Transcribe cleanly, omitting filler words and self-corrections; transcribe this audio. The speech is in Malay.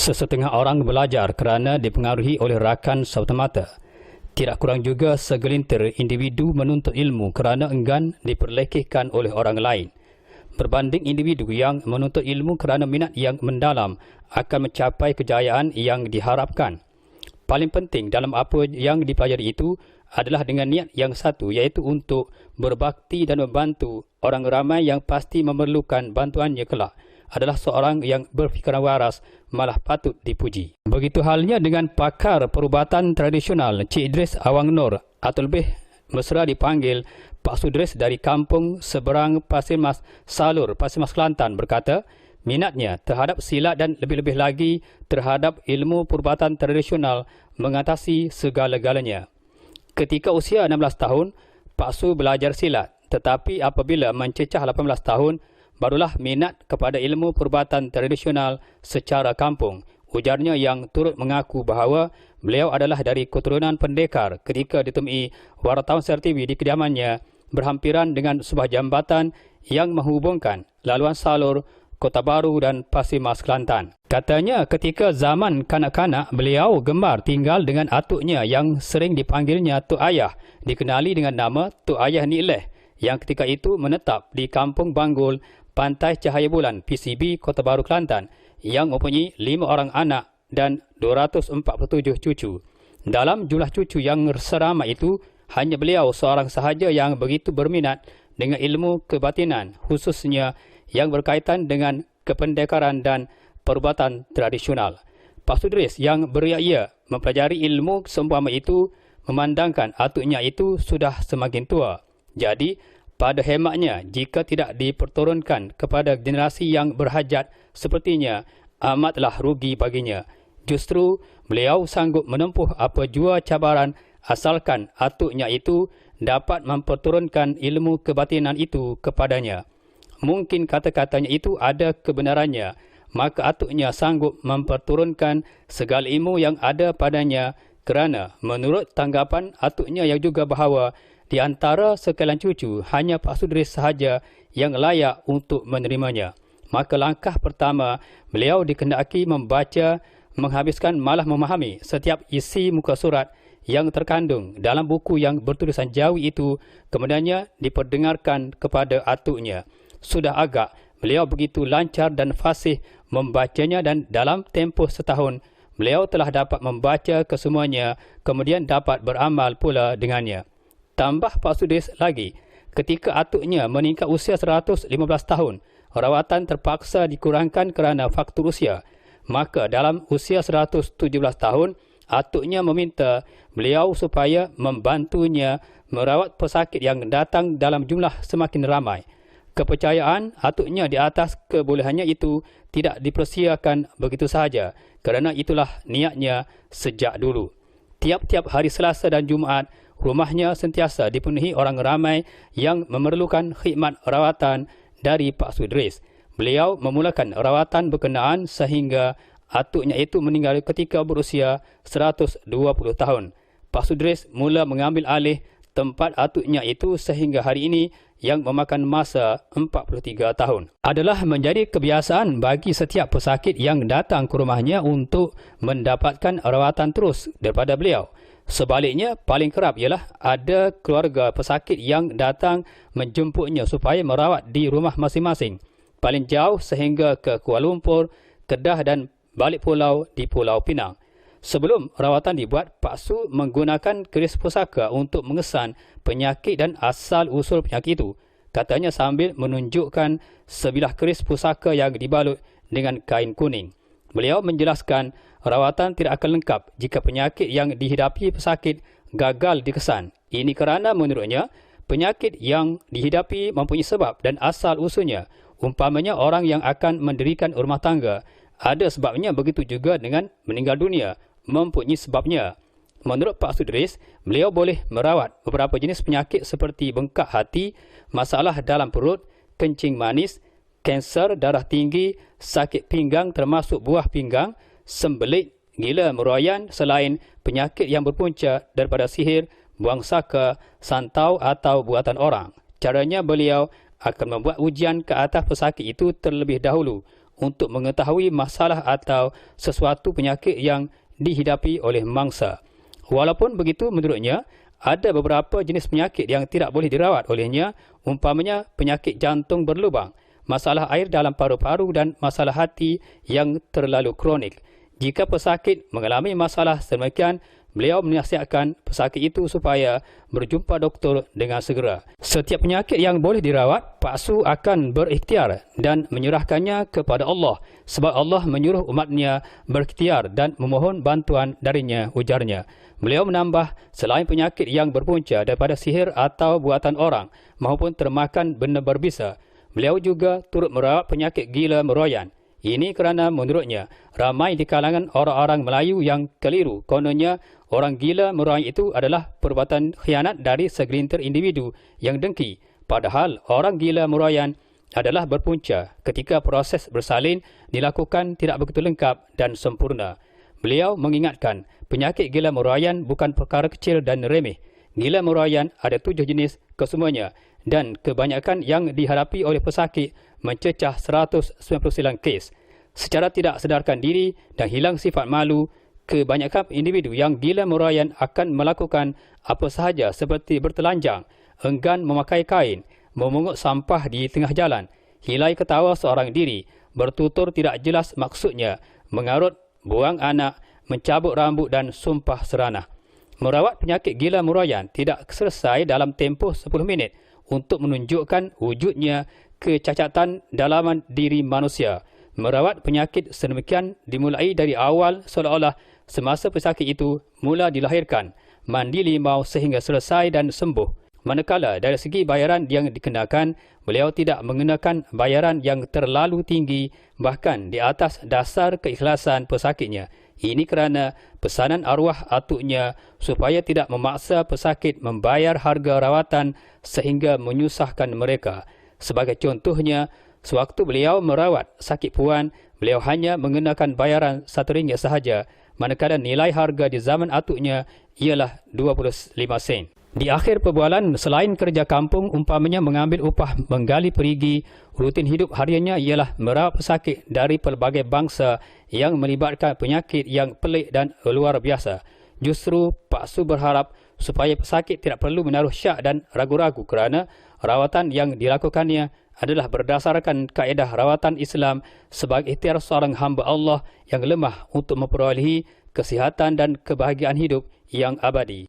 Sesetengah orang belajar kerana dipengaruhi oleh rakan semata-mata. Tidak kurang juga segelintir individu menuntut ilmu kerana enggan diperlekehkan oleh orang lain. Berbanding individu yang menuntut ilmu kerana minat yang mendalam akan mencapai kejayaan yang diharapkan. Paling penting dalam apa yang dipelajari itu adalah dengan niat yang satu, iaitu untuk berbakti dan membantu orang ramai yang pasti memerlukan bantuannya kelak. Adalah seorang yang berfikiran waras, malah patut dipuji. Begitu halnya dengan pakar perubatan tradisional Cik Idris Awang Nur atau lebih mesra dipanggil Pak Sudris dari kampung seberang Pasir Mas Salur, Pasir Mas Kelantan berkata, minatnya terhadap silat dan lebih-lebih lagi terhadap ilmu perubatan tradisional mengatasi segala-galanya. Ketika usia 16 tahun, Pak Su belajar silat, tetapi apabila mencecah 18 tahun, barulah minat kepada ilmu perubatan tradisional secara kampung. Ujarnya yang turut mengaku bahawa beliau adalah dari keturunan pendekar ketika ditemui wartawan CRTV di kediamannya berhampiran dengan sebuah jambatan yang menghubungkan laluan Salur, Kota Baru dan Pasir Mas Kelantan. Katanya ketika zaman kanak-kanak beliau gemar tinggal dengan atuknya yang sering dipanggilnya Tok Ayah, dikenali dengan nama Tok Ayah Nikleh, yang ketika itu menetap di Kampung Banggul, Pantai Cahaya Bulan, PCB, Kota Baru, Kelantan, yang mempunyai 5 orang anak dan 247 cucu. Dalam jumlah cucu yang seramai itu, hanya beliau seorang sahaja yang begitu berminat dengan ilmu kebatinan, khususnya yang berkaitan dengan kependekaran dan perubatan tradisional. Pak Sudris yang beria mempelajari ilmu seumpama itu, memandangkan atuknya itu sudah semakin tua. Jadi, pada hematnya, jika tidak diperturunkan kepada generasi yang berhajat sepertinya, amatlah rugi baginya. Justru, beliau sanggup menempuh apa jua cabaran asalkan atuknya itu dapat memperturunkan ilmu kebatinan itu kepadanya. Mungkin kata-katanya itu ada kebenarannya, maka atuknya sanggup memperturunkan segala ilmu yang ada padanya kerana menurut tanggapan atuknya yang juga bahawa di antara sekalian cucu, hanya Pak Sudris sahaja yang layak untuk menerimanya. Maka langkah pertama, beliau dikehendaki membaca, menghabiskan malah memahami setiap isi muka surat yang terkandung dalam buku yang bertulisan Jawi itu, kemudiannya diperdengarkan kepada atuknya. Sudah agak, beliau begitu lancar dan fasih membacanya dan dalam tempoh setahun, beliau telah dapat membaca kesemuanya, kemudian dapat beramal pula dengannya. Tambah Pak Sudris lagi, ketika atuknya meningkat usia 115 tahun, rawatan terpaksa dikurangkan kerana faktor usia. Maka dalam usia 117 tahun, atuknya meminta beliau supaya membantunya merawat pesakit yang datang dalam jumlah semakin ramai. Kepercayaan atuknya di atas kebolehannya itu tidak dipersiakan begitu sahaja, kerana itulah niatnya sejak dulu. Tiap-tiap hari Selasa dan Jumaat, rumahnya sentiasa dipenuhi orang ramai yang memerlukan khidmat rawatan dari Pak Sudris. Beliau memulakan rawatan berkenaan sehingga atuknya itu meninggal ketika berusia 120 tahun. Pak Sudris mula mengambil alih tempat atuknya itu sehingga hari ini yang memakan masa 43 tahun. Adalah menjadi kebiasaan bagi setiap pesakit yang datang ke rumahnya untuk mendapatkan rawatan terus daripada beliau. Sebaliknya, paling kerap ialah ada keluarga pesakit yang datang menjemputnya supaya merawat di rumah masing-masing. Paling jauh sehingga ke Kuala Lumpur, Kedah dan balik pulau di Pulau Pinang. Sebelum rawatan dibuat, Pak Su menggunakan keris pusaka untuk mengesan penyakit dan asal-usul penyakit itu. Katanya sambil menunjukkan sebilah keris pusaka yang dibalut dengan kain kuning. Beliau menjelaskan rawatan tidak akan lengkap jika penyakit yang dihidapi pesakit gagal dikesan. Ini kerana menurutnya, penyakit yang dihidapi mempunyai sebab dan asal-usulnya. Umpamanya orang yang akan mendirikan rumah tangga, ada sebabnya, begitu juga dengan meninggal dunia, mempunyai sebabnya. Menurut Pak Sudris, beliau boleh merawat beberapa jenis penyakit seperti bengkak hati, masalah dalam perut, kencing manis, kanser darah tinggi, sakit pinggang termasuk buah pinggang, sembelit, gila meroyan selain penyakit yang berpunca daripada sihir, buang saka, santau atau buatan orang. Caranya beliau akan membuat ujian ke atas pesakit itu terlebih dahulu untuk mengetahui masalah atau sesuatu penyakit yang dihidapi oleh mangsa. Walaupun begitu, menurutnya, ada beberapa jenis penyakit yang tidak boleh dirawat olehnya, umpamanya penyakit jantung berlubang, masalah air dalam paru-paru dan masalah hati yang terlalu kronik. Jika pesakit mengalami masalah sedemikian, beliau menasihatkan pesakit itu supaya berjumpa doktor dengan segera. Setiap penyakit yang boleh dirawat, Pak Su akan berikhtiar dan menyerahkannya kepada Allah, sebab Allah menyuruh umatnya berikhtiar dan memohon bantuan darinya, ujarnya. Beliau menambah, selain penyakit yang berpunca daripada sihir atau buatan orang maupun termakan benda berbisa, beliau juga turut merawat penyakit gila meroyan. Ini kerana menurutnya, ramai di kalangan orang-orang Melayu yang keliru. Kononnya, orang gila meroyan itu adalah perbuatan khianat dari segelintir individu yang dengki. Padahal, orang gila meroyan adalah berpunca ketika proses bersalin dilakukan tidak begitu lengkap dan sempurna. Beliau mengingatkan, penyakit gila meroyan bukan perkara kecil dan remeh. Gila meroyan ada 7 jenis kesemuanya dan kebanyakan yang dihadapi oleh pesakit mencecah 199 kes. Secara tidak sedarkan diri dan hilang sifat malu, kebanyakan individu yang gila meroyan akan melakukan apa sahaja seperti bertelanjang, enggan memakai kain, memungut sampah di tengah jalan, hilai ketawa seorang diri, bertutur tidak jelas maksudnya, mengarut, buang anak, mencabut rambut dan sumpah seranah. Merawat penyakit gila meroyan tidak selesai dalam tempoh 10 minit untuk menunjukkan wujudnya kecacatan dalaman diri manusia. Merawat penyakit sedemikian dimulai dari awal seolah-olah semasa pesakit itu mula dilahirkan, mandi limau sehingga selesai dan sembuh. Manakala dari segi bayaran yang dikenakan, beliau tidak mengenakan bayaran yang terlalu tinggi bahkan di atas dasar keikhlasan pesakitnya. Ini kerana pesanan arwah atuknya supaya tidak memaksa pesakit membayar harga rawatan sehingga menyusahkan mereka. Sebagai contohnya, sewaktu beliau merawat sakit puan, beliau hanya mengenakan bayaran RM1 sahaja, manakala nilai harga di zaman atuknya ialah 25 sen. Di akhir perbualan, selain kerja kampung, umpamanya mengambil upah menggali perigi, rutin hidup hariannya ialah merawat pesakit dari pelbagai bangsa yang melibatkan penyakit yang pelik dan luar biasa. Justru Pak Su berharap supaya pesakit tidak perlu menaruh syak dan ragu-ragu kerana rawatan yang dilakukannya adalah berdasarkan kaedah rawatan Islam sebagai ikhtiar seorang hamba Allah yang lemah untuk memperolehi kesihatan dan kebahagiaan hidup yang abadi.